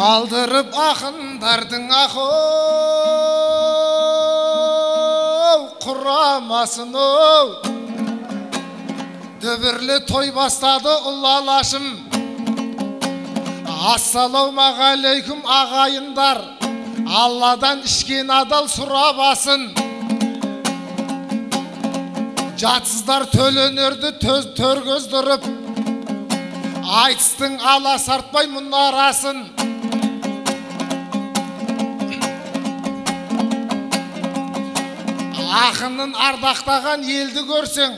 Алдырып ақындардың ақыл құрамасын дүбірлі той бастады ұлалашым. Ассалаумағалейкум ағайындар, Алладан ішкен адал сұрабасын. Жатсыздар төлөнерді төр көздіріп, айтыстың аласартпай мұнарасын. Ақынын ардақтаған елді көрсең,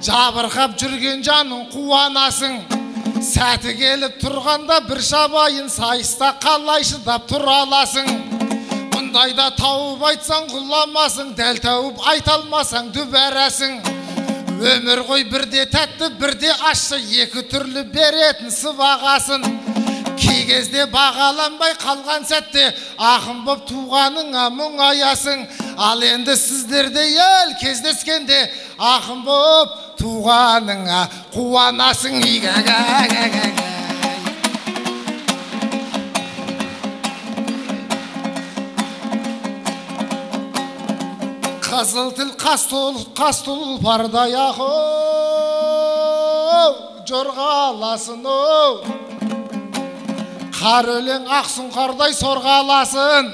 жабырқап жүрген жаның қуанасың. Сәті келіп тұрғанда бір шабайын сайыста қалай шыдап тұра аласың. Мұндайда тауып айтсаң құламасың, дәл тауып айталмасаң дүбәрәсің. Өмір ғой бірде тәтті, бірде ащы, екі түрлі беретін сыбағасын. Кей кезде бағаланбай қалған сәтте ақын боп туғаныңа мұңаясың. Ал енді сіздерде ел кездескенде ақын боп туғаныңа қуанасың. Қызыл тіл қас тұлпардай ақыл жорғаласын. Қар өлең ақсың қардай сорғаласын.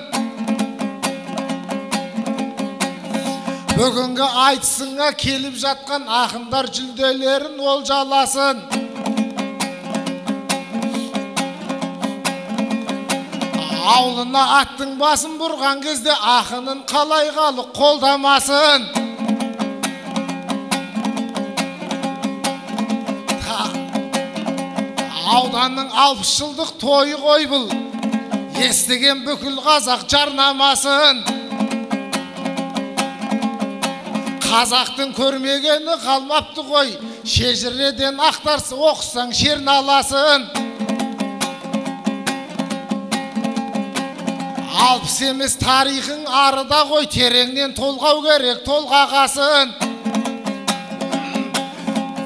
Бүгінгі айтысыңа келіп жатқан ақындар жүлделерін олжаласын. Аулына аттың басын бұрған кезде ақынын қалай қалы қолдамасын. Ауданның 60 жылдық тойы ғой бұл, естіген бүкіл қазақ жарнамасын. Қазақтың көрмегені қалмапты ғой, шежіреден ақтарсы оқысаң шерін аласын. 60 емес тарихың арыда ғой, тереңнен толғау керек толғағасын.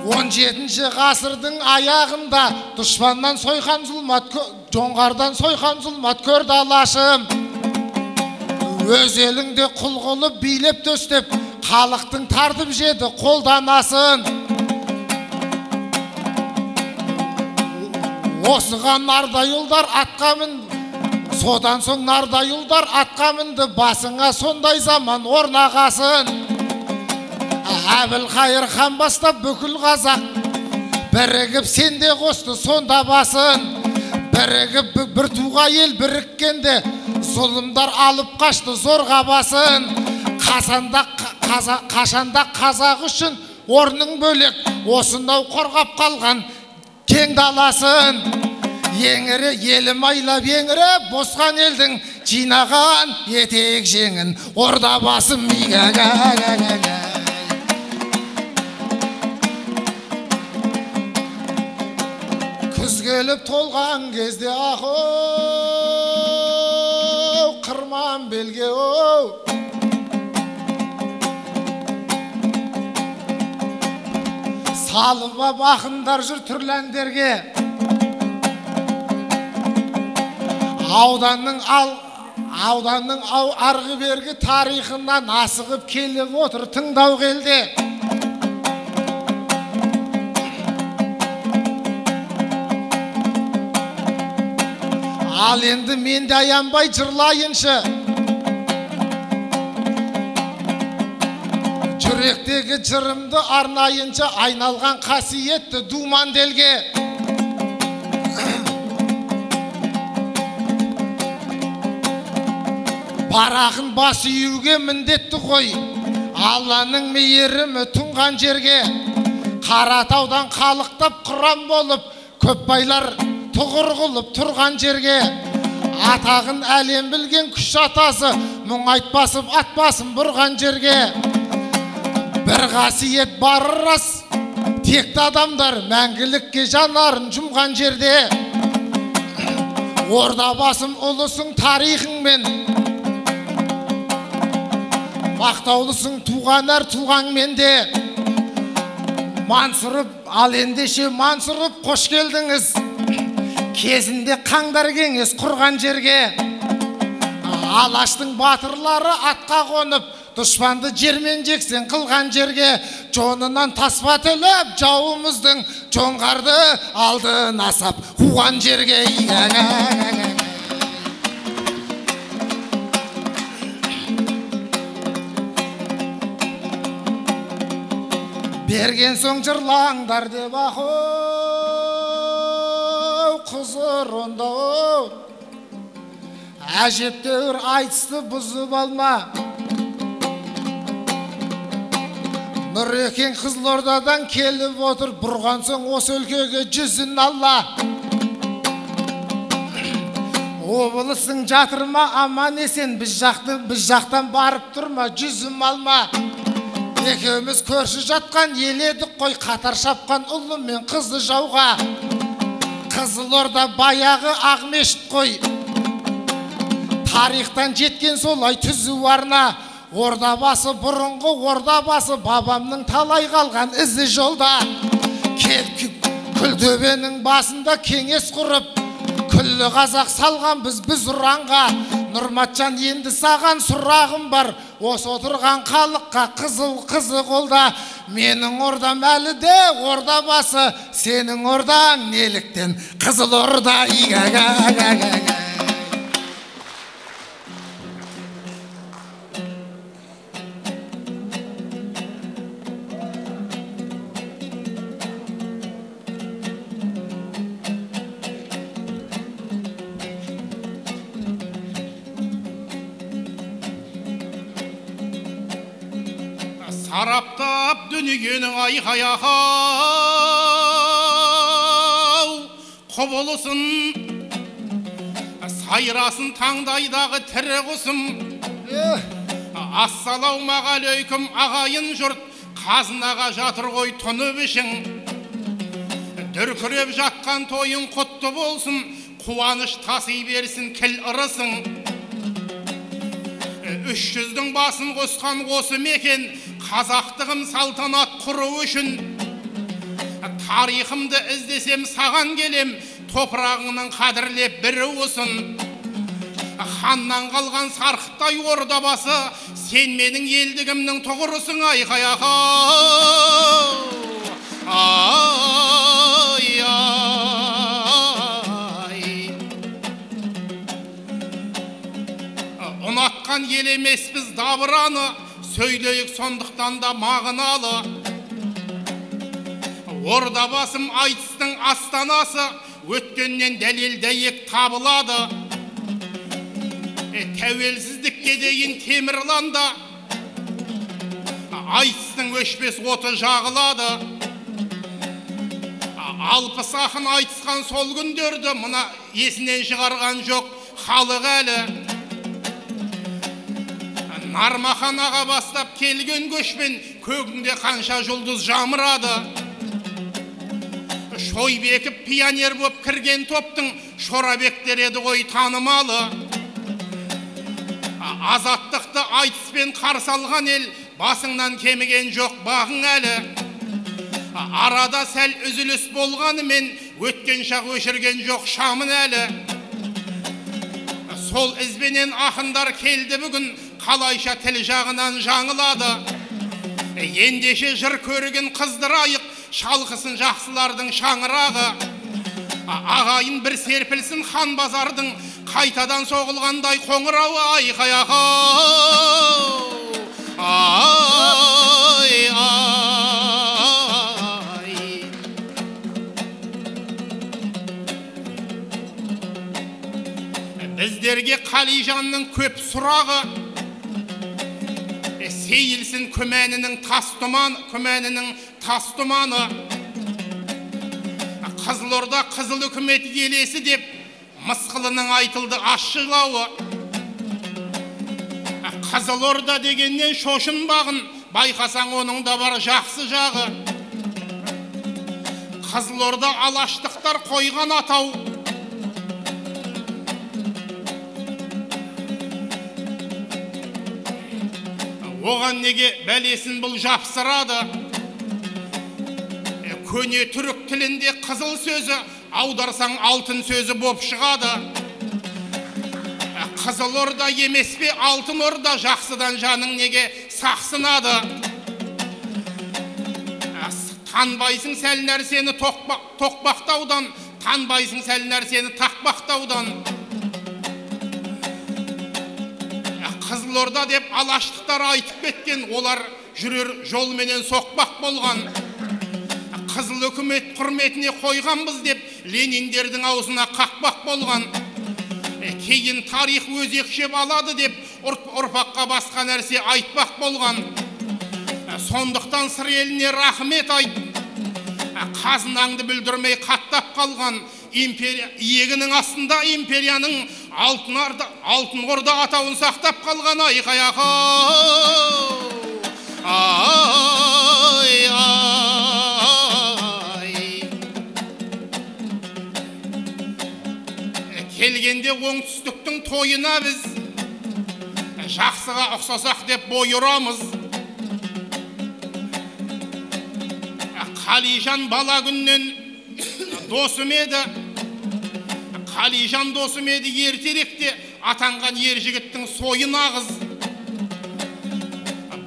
17 ғасырдың аяғында дұшпаннан сойқан зұлмат, жоңғардан сойқан зұлмат көрді алашым. Өз еліңде құл қылып билеп төстеп, халықтың тартып жеді қолданасын. Осыған Нардайұлдар атқа мінді, содан соң Нардайұлдар атқа мінді, басыңа сондай заман орнағасын. Әбілқайыр хан бастап бүкіл қазақ бірігіп сенде қосты сонда басын. Бірігіп бір туға ел біріккенде зұлымдар алып қашты зорға басын. Қашанда қазақ үшін орның бөлек, осынау қорғап қалған кең даласын. Еңірі елім айлап еңіріп, босқан елдің жинаған етек жеңін орда басым. Күз келіп толған кезде ақыл қырман белге салып ап ақындар жүр түрләндерге. Ауданның арғы бергі тарихынан асығып келіп отыр тыңдау келде. Ал енді мен де аянбай жырлайыншы, жүректегі жырымды арнайынша айналған қасиетті Думанделге. Барағын бас июге міндетті қой, Алланың мейірімі тұнған жерге. Қаратаудан қалықтап құрам болып, көп байлар тұғыр қылып тұрған жерге. Атағын әлем білген күш атасы, мұң айтпасып атпасын бұрған жерге. Бір қасиет бар рас, текті адамдар мәңгілікке жанарын жұмған жерде. Орда басым ұлысың тарихыңмен, мақтаулысың туған әр тұлғаңмен де. Мансұрып, ал ендеше Мансұрып қош келдіңіз. Кезінде қаңдар кеңес құрған жерге Алаштың батырлары атқа қонып дұшпанды жермен жексен қылған жерге жонынан таспа төлеп жауымыздың жоңғарды алдын асап қуған жерге берген соң жырлаңдар деп ақау қызыр онда әжептәуір айтысты бұзып алма Нұрекең Қызылордадан келіп отыр бұрған соң осы өлкеге жүзін алла облысың жатырма аман есен біз жақтан барып тұрма жүзім алма екеуміз көрші жатқан ел едік қой қатар шапқан ұлы мен қызды жауға Қызылорда баяғы Ақмешіт қой тарихтан жеткен солай түзу арна Ордабасы бұрынғы Ордабасы бабамның талай қалған ізі жолда Күлтөбенің басында кеңес құрып күллі қазақ салған біз ұранға Нұрматжан енді саған сұрағым бар осы отырған халыққа қызыл қызы қолда менің ордам әлі де Ордабасы сенің ордаң неліктен Қызылорда Сараптап дүниенің айқай-ау құбылысын сайрасын таңдайдағы тірі құсым ассалаумағалейкум ағайын жұрт қазынаға жатыр ғой тұнып ішің дүркіреп жатқан тойың құтты болсын қуаныш таси берсін кіл ырысың 300-дің басын қосқан осы мекен қазақтығым салтанат құру үшін тарихымды іздесем саған келем топырағыңның қадірлеп бірі ұсын ханнан қалған сарқыттай Ордабасы сен менің елдігімнің тұғырысың ұнатқан ел емеспіз дабыраны сөйлейік сондықтан да мағыналы Ордабасым айтыстың астанасы өткеннен дәлел дәйек табылады тәуелсіздікке дейін Темірланда айтыстың өшпес оты жағылады алпыс ақын айтысқан сол күндерді мына есінен шығарған жоқ халық әлі Нармахан аға бастап келген көшпен көгінде қанша жұлдыз жамырады Шойбекіп пионер боп кірген топтың Шорабектер еді ғой танымалы Азаттықты айтыспен қарсы алған ел басыңнан кеміген жоқ бағың әлі Арада сәл үзіліс болғанымен өткен шақ өшірген жоқ шамын әлі Сол ізбенен ақындар келді бүгін қалайша тіл жағынан жаңылады Ендеше жыр көрген қыздырайық шалқысын жақсылардың шаңырағы Ағайын бір серпілсін хан базардың қайтадан соғылғандай қоңырауы Біздерге Қалижанның көп сұрағы сейілсін күмәнінің тас тұманы Қызылорда қызыл үкімет елесі деп мысқылының айтылды ашшылауы Қызылорда дегеннен шошынбағын байқасаң оның да бар жақсы жағы Қызылорда алаштықтар қойған атау Оған неге бәлесін бұл жапсырады көне түрік тілінде қызыл сөзі аударсаң алтын сөзі боп шығады. Қызыл орда емес пе алтын орда, жақсыдан жаның неге сақсынады. Танбайсың сәл нәрсені тоқпақтаудан, танбайсың сәл нәрсені тақпақтаудан. Қызыл орда деп алаштықтар айтып кеткен, олар жүрер жолменен соқпақ болған. Қызыл үкімет құрметіне қойғанбыз деп Лениндердің аузына қақпақ болған. Кейін тарих өзекшеп алады деп ұрпаққа басқа нәрсе айтпақ болған. Сондықтан сыр еліне рахмет айт. Қазынаңды бүлдірмей қаттап қалған. Иегінің астында империяның алтын орда атауын сақтап қалған. Айқай келгенде оңтүстіктің тойына біз жақсыға ұқсасақ деп бой ұрамыз. Қалижан бала күннен досым еді. Қалижан досым еді, ертеректе атанған ер жігіттің сойын ағыз.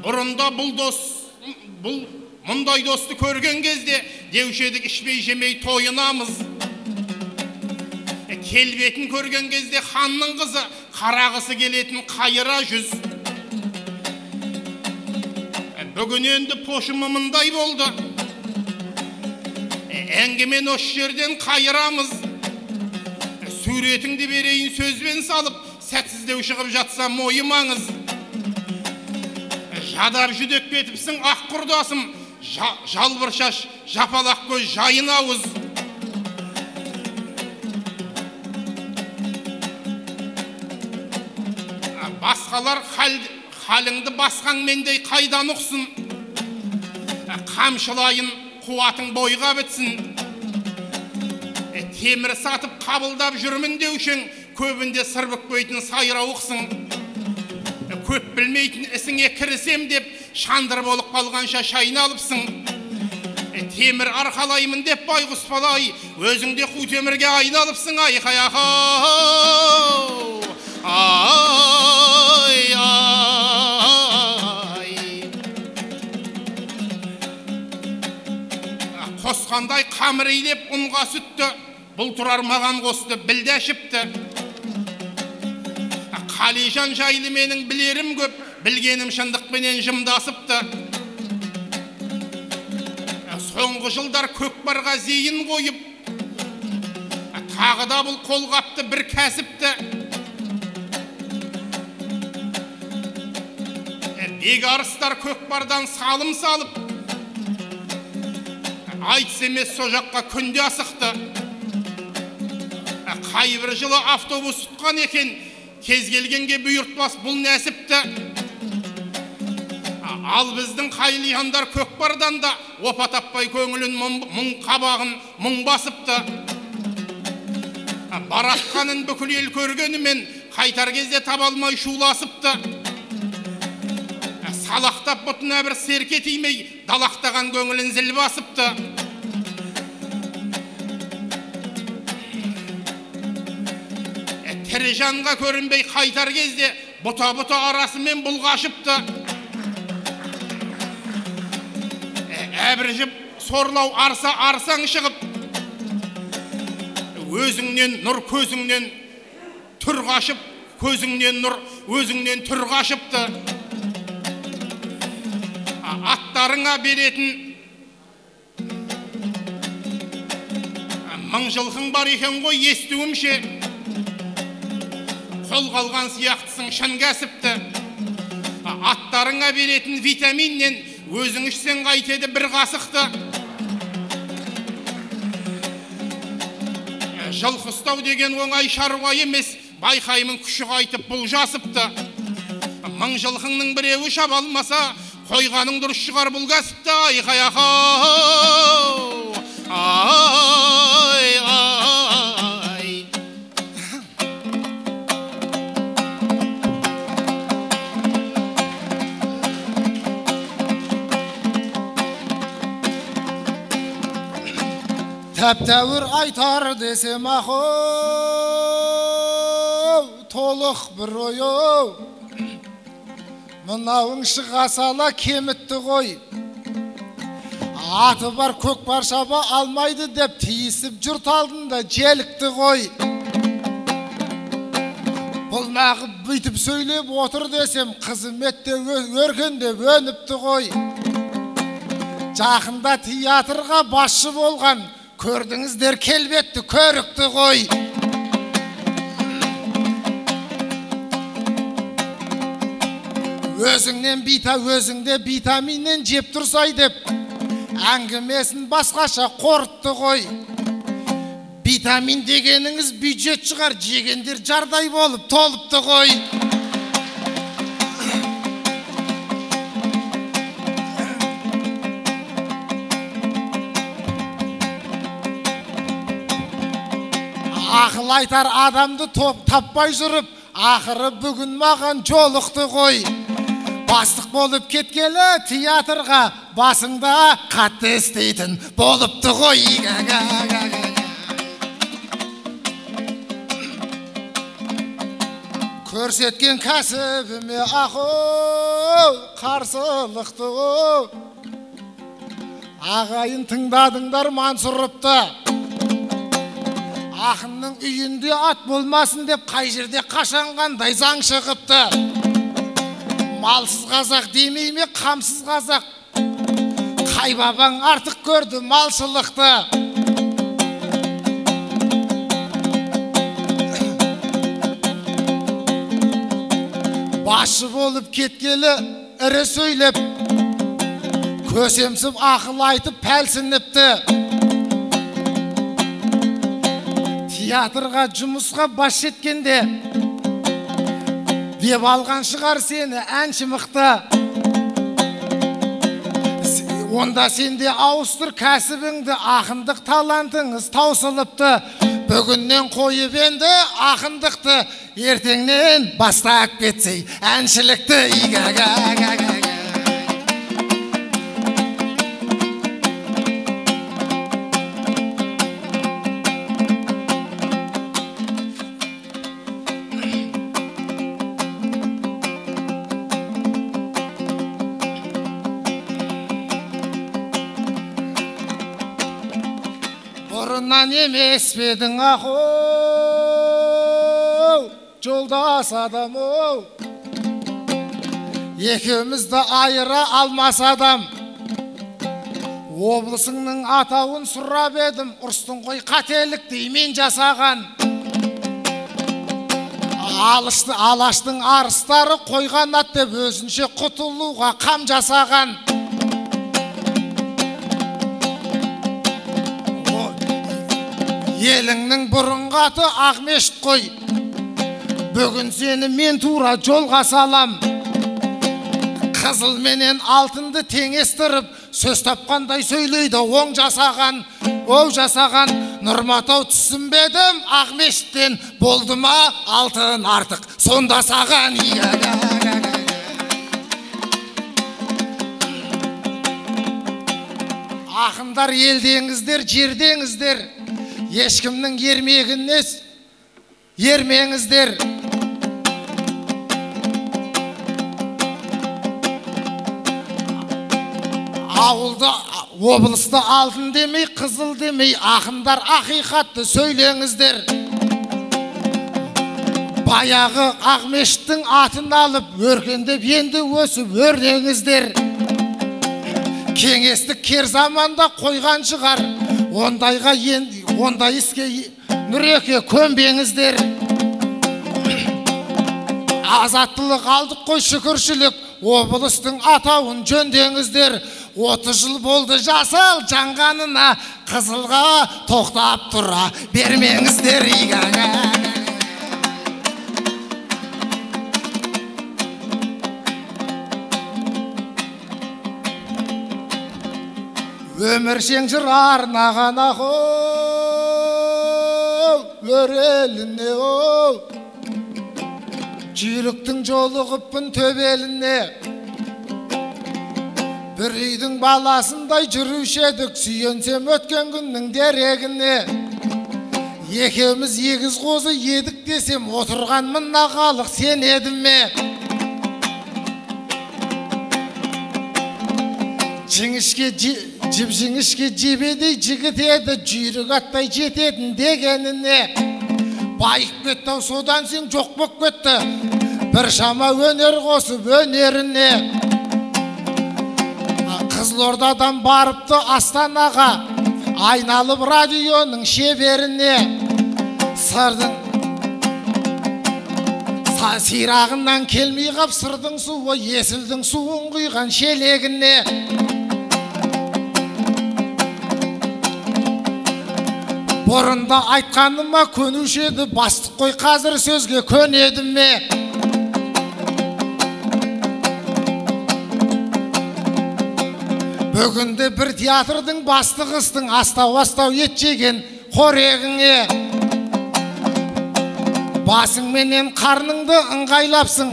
Бұрында мұндай досты көрген кезде деуші едік, ішпей жемей тойынамыз. Келбетін көрген кезде ханның қызы, қарағысы келетін қайыра жүз. Бүгін енді пошымы мұндай болды. Әңгімен осы жерден қайырамыз. Суретіңді берейін сөзбен салып, сәтсіздеу шығып жатса мойымаңыз. Жадап жүдек кетіпсің ақ құрдасым, жалбыр шаш, жапалақ көз, жайын ауыз. Басқалар халіңді басқан мендей қайдан ұқсын. Қамшылайын, қуатың бойға бітсін. Темір сатып қабылдап жүрмін деушің, көбінде сыр бүкпейтін сайрауықсың. Көп білмейтін ісіңе кірісем деп, шандыр болып қалғанша шайналыпсың. Темір арқалаймын деп байғұс балай, өзіңде қу темірге айналыпсың. Айқай қосқандай қамыр илеп ұнға сүтті, бұл тұрар маған қосты, білді әшіпті. Қалижан жайлы менің білерім көп, білгенім шындықпенен жымдасыпты. Соңғы жылдар көкпарға зейін қойып, тағы да бұл қолғапты бір кәсіпті. Бегарыстар көкпардан салым салып, айтыс емес со жаққа күнде асықты. Қайбір жылы автобус тұтқан екен, кез келгенге бұйыртпас бұл нәсіпті. Ал біздің Қалижандар көкпардан да опа таппай көңілін мұң қабағын мұң басыпты. Баратқанын бүкіл ел көргенімен қайтар кезде табалмай шуласыпты. Салақтап бұтына бір серке тимей, далақтаған көңілін зіл басыпты. Тірі жанға көрінбей қайтар кезде бұта-бұта арасымен бұлғашыпты. Әбіржіп сорлау арсаң шығып, өзіңнен нұр көзіңнен түр қашып, көзіңнен нұр өзіңнен түр қашыпты. Аттарыңа беретін мың жылқың бар екен ғой, естуімше. Қол қалған сияқтысың шын кәсіпті. Аттарыңа беретін витаминнен өзің ішсең қайтеді бір қасықты. Жылқы ұстау деген оңай шаруа емес, байқаймын күші қайтып бұл жасыпты. Мың жылқыңның біреуі шаба алмаса, қойғаның дұрыс шығар бұл кәсіпті. Айқай тәп-тәуір айтар десем ақу, толық бір ойу. Мынауың шыға сала кемітті ғой. Аты бар көкпар шаба алмайды деп тиісіп жұрт алдында желікті ғой. Бұл нағып бүйтіп сөйлеп отыр десем, қызметте өркендеп өніпті ғой. Жақында театрға басшы болған, көрдіңіздер келбетті көрікті ғой. Өзіңде витаминнен жеп тұрсай деп, әңгімесін басқаша қорытты ғой. Витамин дегеніңіз бюджет шығар, жегендер жардай болып толыпты ғой. Ақыл айтар адамды таппай жүріп, ақыры бүгін маған жолықты ғой. Бастық болып кеткелі театрға, басыңда қатты істейтін болыпты ғой. Көрсеткен кәсібіме ақу, қарсылықты ғой. Ағайын тыңдадыңдар Мансұрыпты. Ақынның үйінде ат болмасын деп қай жерде қашанғандай заң шығыпты. Малсыз қазақ демей ме қамсыз қазақ, қай бабаң артық көрді малшылықты. Басшы болып кеткелі ірі сөйлеп, көсемсіп ақыл айтып пәлсініпті. Театрға жұмысқа бас жеткенде деп алған шығар сені әнші мықты. Онда сенде ауыстыр кәсібіңді, ақындық талантыңыз таусылыпты. Бүгіннен қойып енді ақындықты, ертеңнен бастап кетсей әншілікті. Бұрыннан емес бедің ақу, жолдас адаму. Екеумізді айыра алмас адам. Облысыңның атауын сұрап едім, ұрыстың ғой қателік деймен жасаған. Алаштың арыстары қойған ат деп өзінше құтылуға қам жасаған. Еліңнің бұрынғы аты Ақмешіт қой. Бүгін сені мен тура жолға салам. Қызыл менен алтынды теңестіріп, сөз тапқандай сөйлейді оң жасаған. Оу жасаған, Нұрматау түсінбедім Ақмешіттен, болды ма алтын артық сонда саған. Ақындар елдеңіздер, жердеңіздер, ешкімнің ермегінес ермеңіздер. Ауылда, облыста алтын демей, қызыл демей, ақындар ақиқатты сөйлеңіздер. Баяғы Ақмешіттің атын алып, өркендеп енді өсіп өрдеңіздер. Кеңестік кер заманда қойған шығар, ондай іске нүреке көнбеңіздер. Азаттылық алдық қой шүкіршілік, облыстың атауын жөндеңіздер. 30 жыл болды жасыл жанғанына, қызылға тоқтап тұра бермеңіздер. Өміршең жыр арнаған ақу, өреліне оу, жүйріктің жолығыппын төбеліне. бір үйдің баласындай жүруші едік, сүйенсем өткен күннің дерегіне. Екеуміз егіз қозы едік десем, отырған мына халық сен едің ме? Жіп-жіңішке жебедей жігіт еді, жүйрік аттай жететін дегеніне. Байып кетті, содан сен жоқ боп кетті, бір шама өнер қосып өнеріне. Қызылордадан барыпты Астанаға, айналып радионың шеберіне. Сырдың сирағынан келмей қап, сырдың суы есілдің суын құйған шелегіне. Бұрында айтқаныма көнуші еді, бастық қой, қазір сөзге көнеді ме? Бүгінде бір театрдың бастығыстың астау-астау ет жеген қорегіңе. Басыңменен қарныңды ыңғайлапсың,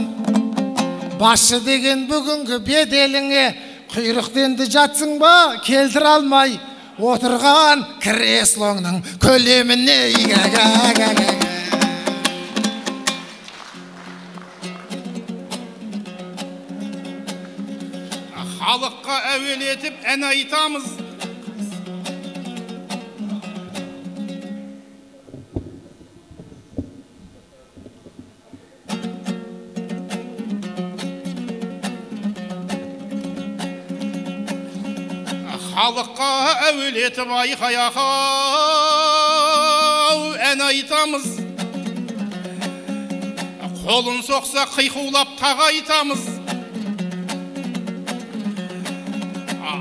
басшы деген бүгінгі беделіңе. Құйрықтенді жатсың ба, келтір алмай отырған креслоңның көлеміне. Халыққа әуелетіп ән айтамыз. Халыққа әуелетіп айқай-ақау ән айтамыз. Қолын соқса қиқулап тағы айтамыз.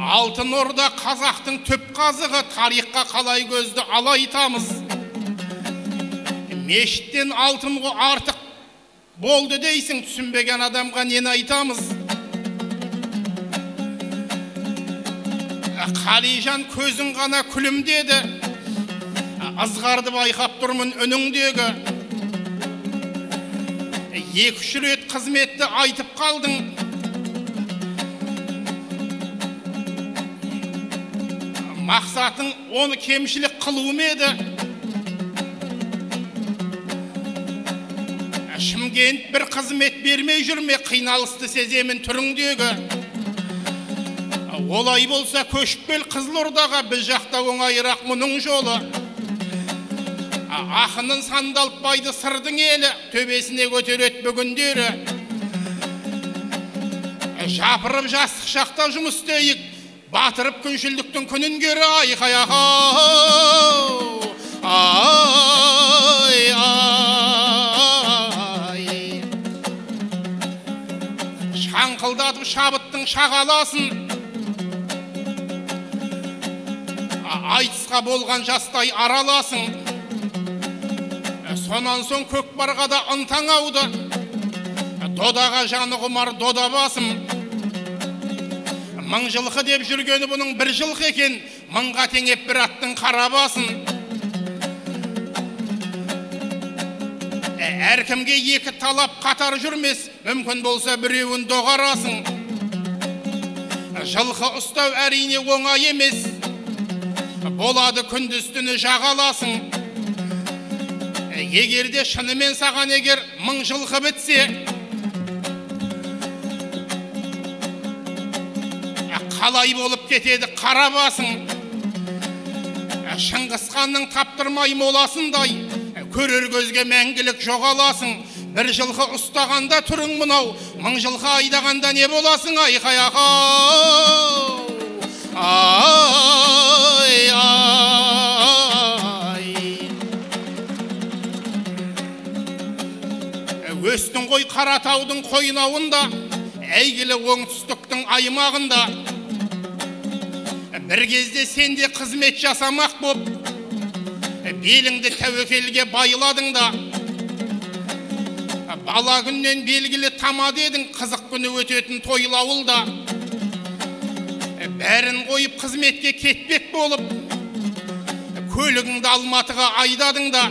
Алтын Орда қазақтың түп қазығы, тарихқа қалай көзді алайтамыз. Мешіттен алтын артық болды дейсің, түсінбеген адамға нені айтамыз? Қалижан көзің ғана күлімдеді, ызғарды байқап тұрмын үніңдегі. Екі-үш рет қызметті айтып қалдың, мақсатың оны кемшілік қылуым еді. Шымкент бір қызмет бермей жүрме, қиналысты сеземін түріңдегі. Олай болса көшіп кел Қызылордаға, біз жақта оңайырақ мұның жолы. Ақынын Сандалбайды сырдың елі, төбесіне көтерет бүгіндері. Жапырып жастық шақта жұмыс істейік, батырып күншілдіктің күнін кері. Айқай-ақау, ай-ай. Шаңқылдатып шабыттың шағаласын, айтысқа болған жастай араласың. Сонан соң көкпарға да ынтаң ауды, додаға жаны құмар дода басым. Мың жылқы деп жүргені бұның бір жылқы екен, мыңға теңеп бір аттың қарабасын. Әркімге екі талап қатар жүрмес, мүмкін болса біреуін доғарасың. Жылқы ұстау әрине оңай емес, болады күндіз-түні жағаласың. Егерде шынымен саған егер мың жылқы бітсе, қалай болып кетеді қарабасың. Шыңғысханның таптырмай моласындай, көрер көзге мәңгілік жоғаласың. Бір жылқы ұстағанда түрің мұнау, мың жылқы айдағанда не боласың? Айқай-ақау, ай-ай. Өстің ғой Қаратаудың қойнауында, әйгілі оңтүстіктің аймағында. Бір кезде сенде қызмет жасамақ боп, беліңді тәуекелге байладың да. Бала күннен белгілі тамад едің, қызық күні өтетін тойлауылда. Бәрін қойып қызметке кетпек болып, көлігіңді Алматыға айдадың да.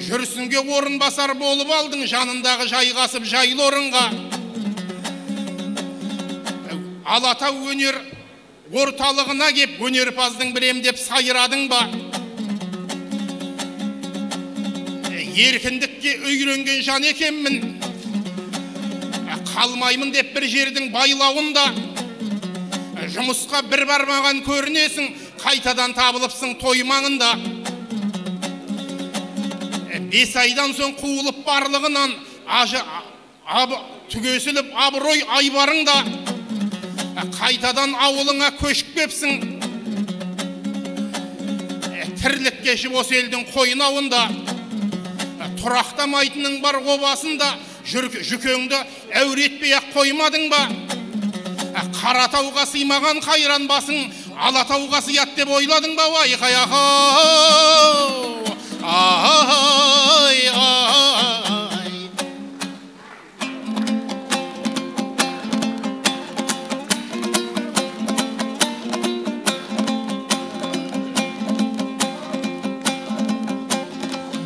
Жүрсінге орын басар болып алдың, жанындағы жайғасып жайлы орынға. Алатау өнер орталығына кеп өнерпаздың бірем деп сайрадың ба? Еркіндікке үйренген жан екенмін, қалмаймын деп бір жердің байлауында. Жұмысқа бір бармаған көрінесің, қайтадан табылыпсың той маңында. 5 айдан соң қуылып барлығынан түгесіліп абырой айбарыңда. Қайтадан ауылыңа көшіп кепсің, тірлік кешіп осы елдің қойнауында. Тұрақтамайтының бар обасында, жүкеңді әуретпей-ақ қоймадың ба? Қаратауға сыймаған қайран басың, Алатауға сыят деп ойладың ба? Айқай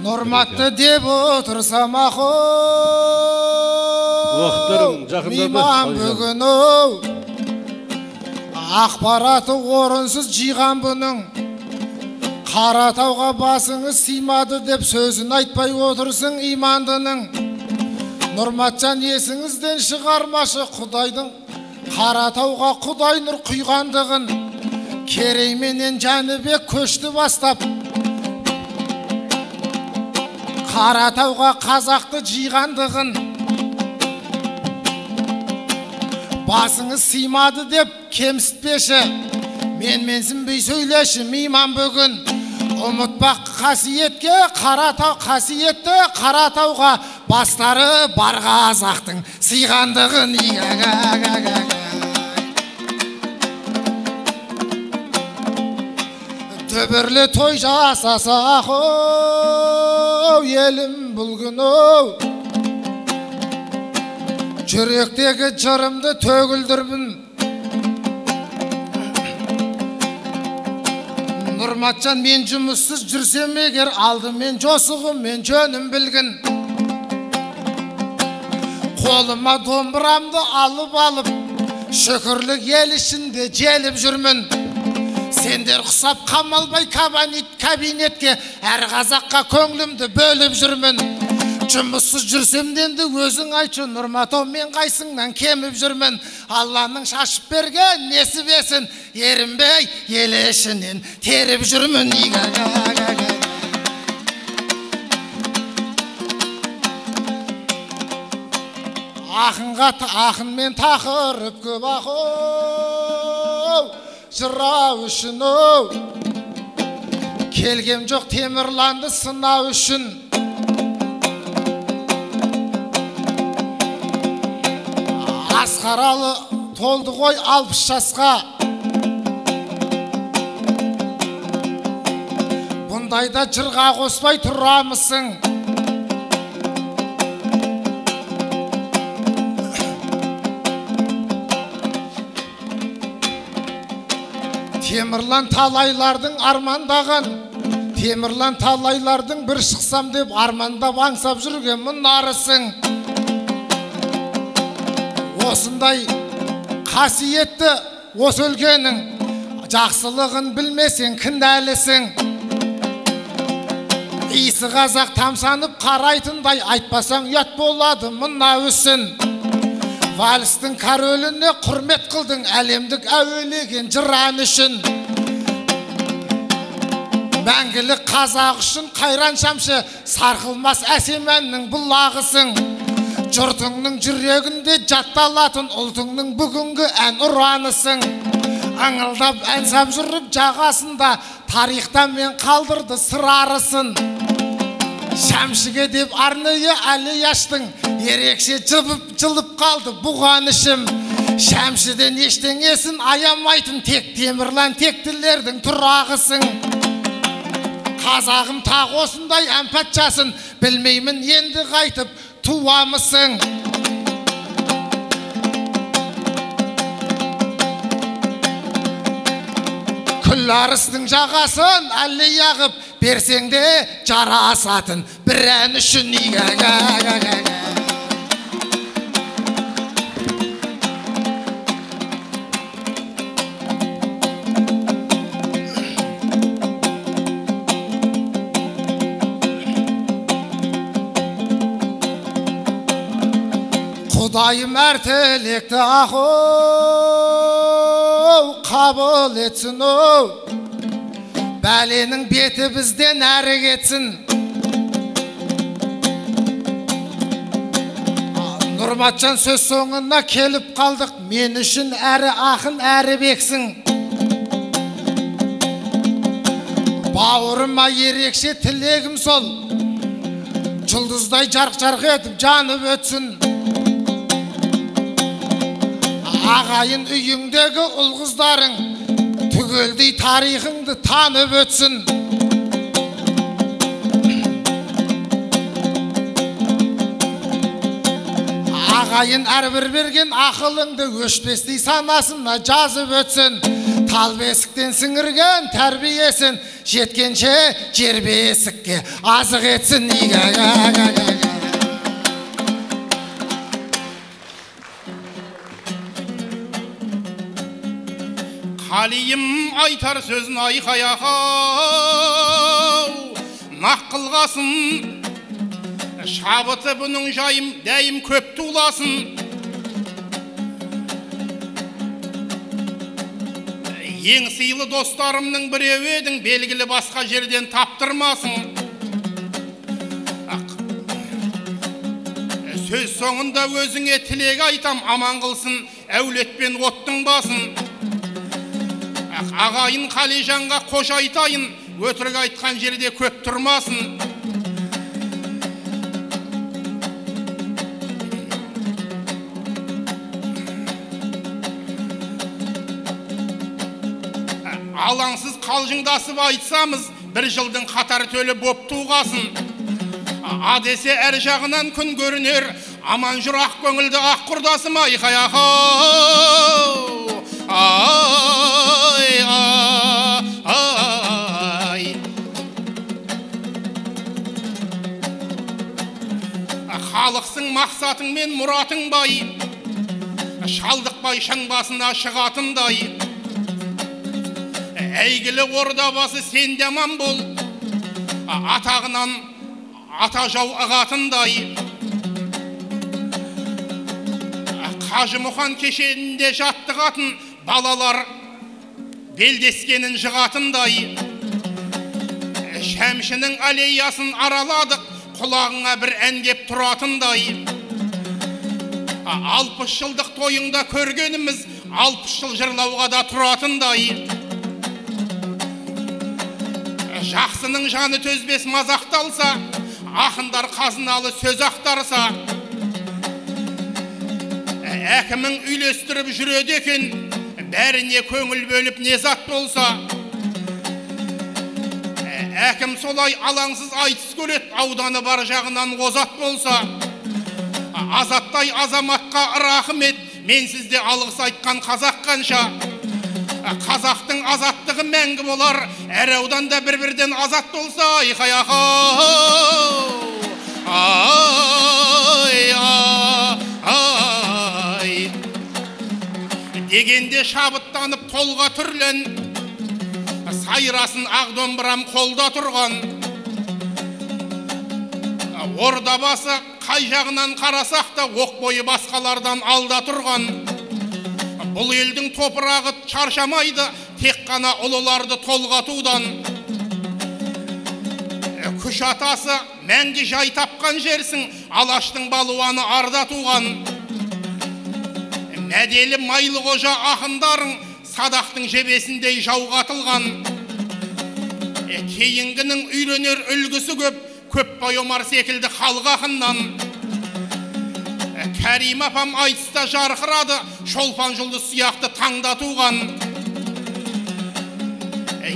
Нұрматты деп отырсам ақыл, мейман бүгін ақпараты орынсыз жиған бұның. Қаратауға басыңыз сыймады деп сөзін айтпай отырсың имандының. Нұрматжан есіңізден шығармашы Құдайдың Қаратауға Құдай нұр құйғандығын. Керейменен Жәнібек көшті бастап, Қаратауға қазақты жиғандығын. Басыңыз сыймады деп кемсітпеші, менсінбей сөйлеші мейман бүгін. Ұмытпақ қасиетке Қаратау қасиетті, Қаратауға бастары бар қазақтың сыйғандығын. Дүбірлі той жасасақ елім бүлгін жүректегі жырымды төгілдірмін. Нұрматжан мен жұмыссыз жүрсем егер, алдымен жосығым мен жөнім білгін. Қолыма домбырамды алып, шүкірлік ел ішінде желіп жүрмін. Сендер құсап қамалбай кабинетке, әр қазаққа көңлімді бөліп жүрмін. Жұмыссыз жүрсем денді өзің айтшы, Нұрматау мен қайсыңнан кеміп жүрмін. Алланың шашып берген несібесін, ерінбей ел ішінен теріп жүрмін. Ақын мен тақырып көп ақыл, жырау үшін келгем жоқ Темірланды сынау үшін. Асқаралы толды ғой 60 жасқа, бұндайда жырға қоспай тұрамысың. Темірлан талайлардың армандаған, Темірлан талайлардың бір шықсам деп армандап аңсап жүрген мұнарысың. Осындай қасиетті осы өлкенің жақсылығын білмесең кінәлісің. Исі қазақ тамсанып қарайтындай айтпасаң ұят болады мұна өсін. Вальстың короліне құрмет қылдың, әлемдік әуелеген жыран үшін. Мәңгілік қазақ үшін қайран шамшы, сарқылмас әсем әннің бұлағысың. Жұртыңның жүрегінде жатталатын ұлтыңның бүгінгі ән ұранысың. Аңылдап әнсап жүріп жағасында тарихта мен қалдырды сырарысын. Шәмшіге деп арнайы әлі аштың, ерекше жылып қалды бұған ішім. Шәмшіден ештеңесін аямайтын тек Темірлан тектілердің тұрағысың. Қазағым тақ осындай ән патшасын, білмеймін енді қайтып туамысың. Күл арыстың жағасын әлі яғып, берсеңде жарасатын бір ән үшін. Құдайым әртелекті қабыл етсін бәленің беті бізден әрі кетсін. Нұрматжан сөз соңына келіп қалдық, мен үшін әрі ақын әрі бексің. Бауырыма ерекше тілегім сол, жұлдыздай жарқ-жарқ етіп жанып өтсін. Ағайын үйіңдегі ұл-қыздарың түгелдей тарихыңды танып өтсін. Ағайын әрбір берген ақылыңды өшпестей санасына жазып өтсін. Тал бесіктен сіңірген тәрбиесін жеткенше жер бесікке азық етсін. Қалиым айтар сөзін айқай-ақау нақ қылғасын, шабыты бұның жайым дәйім көп туласын. Ең сыйлы достарымның біреу едің, белгілі басқа жерден таптырмасын. Сөз соңында өзіңе тілек айтам, аман қылсын әулетпен оттың басын. Ағайын Қалижанға қош айтайын, өтірік айтқан жерде көп тұрмасын. Алаңсыз қалжыңдасып айтсамыз, бір жылдың қатар төлі боп туғасын. Адесе әр жағынан күн көрінер, аман жүр ақ көңілді ақ құрдасым айқай-ақау. Халықсың мақсатың мен мұратың бай, шалдықпай шаң басына шығатындай. Әйгілі ордабасы сен де аман бол, атағынан ата жау ағатындай. Қажы Мұқан кешенінде жаттығатын балалар белдескенін жығатындай. Шәмшінің аллеясын араладық, құлағыңа бір әнгеп тұратындай. 60 жылдық тойыңда көргеніміз 60 жыл жырлауға да тұратындай. Жақсының жаны төзбес мазақталса, ақындар қазыналы сөз ақтарса. Әкімің үйлестіріп жүреді екен, бәріне көңіл бөліп не зат болса. Әкім солай алаңсыз айтыс көрет, ауданы бар жағынан озат болса. Азаттай азаматқа рахмет, мен сізде алғыс айтқан қазақ қанша. Қазақтың азаттығы мәңгі болар, әр ауданда бір-бірден азат болса. Дегенде шабыттанып толға түрлен, сайрасын ақ домбырам қолда тұрған. Ордабасы қай жағынан қарасақ та оқ бойы басқалардан алда тұрған. Бұл елдің топырағы шаршамайды, тек қана ұлыларды толғатудан. Күш атасы мәңгі жай тапқан жерсің, Алаштың балуаны арда туған. Мәделі майлы қожа ақындарың садақтың жебесіндей жауғатылған. Кейінгінің үйренер үлгісі көп бай Омар секілді халық ақыннан. Кәрим апам айтыста жарқырады, шолпан жұлдыз сияқты таңда туған.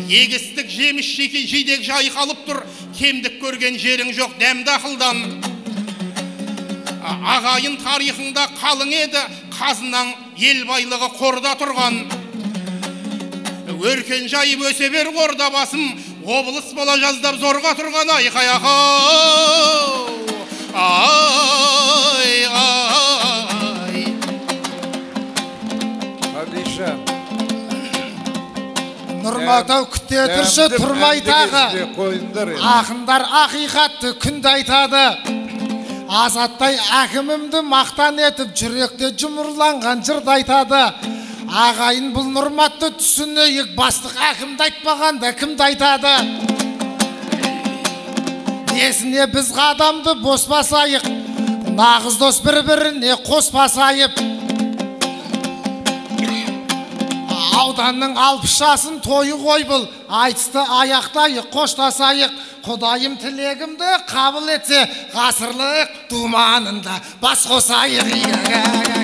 Егістік жеміс жидек жайқалып тұр, кемдік көрген жерің жоқ дәмді ақылдан. Ағайын тарихыңда қалың еді, қазынан ел байлығы қорда тұрған. Өркен жайып өсе бер Ордабасым, облыс бола жаздап зорға тұрған. Нұрматау күтте тұршы тұрмай тағы, ақындар ақиқатты күнді айтады. Азаттай әкімімді мақтан етіп, жүректе жұмырланған жырды айтады. Ағайын бұл нұрматты түсінейік, бастық әкімді айтпағанда кімді айтады? Несіне біз қадамды бос басайық, нағыз дос бір-біріне қоспасайып. Ауданның алпысшасын тойы ғой бұл, айтысты аяқтайық, қоштасайық. Құдайым тілегімді қабыл етсе, ғасырлық думанында бас қосайық.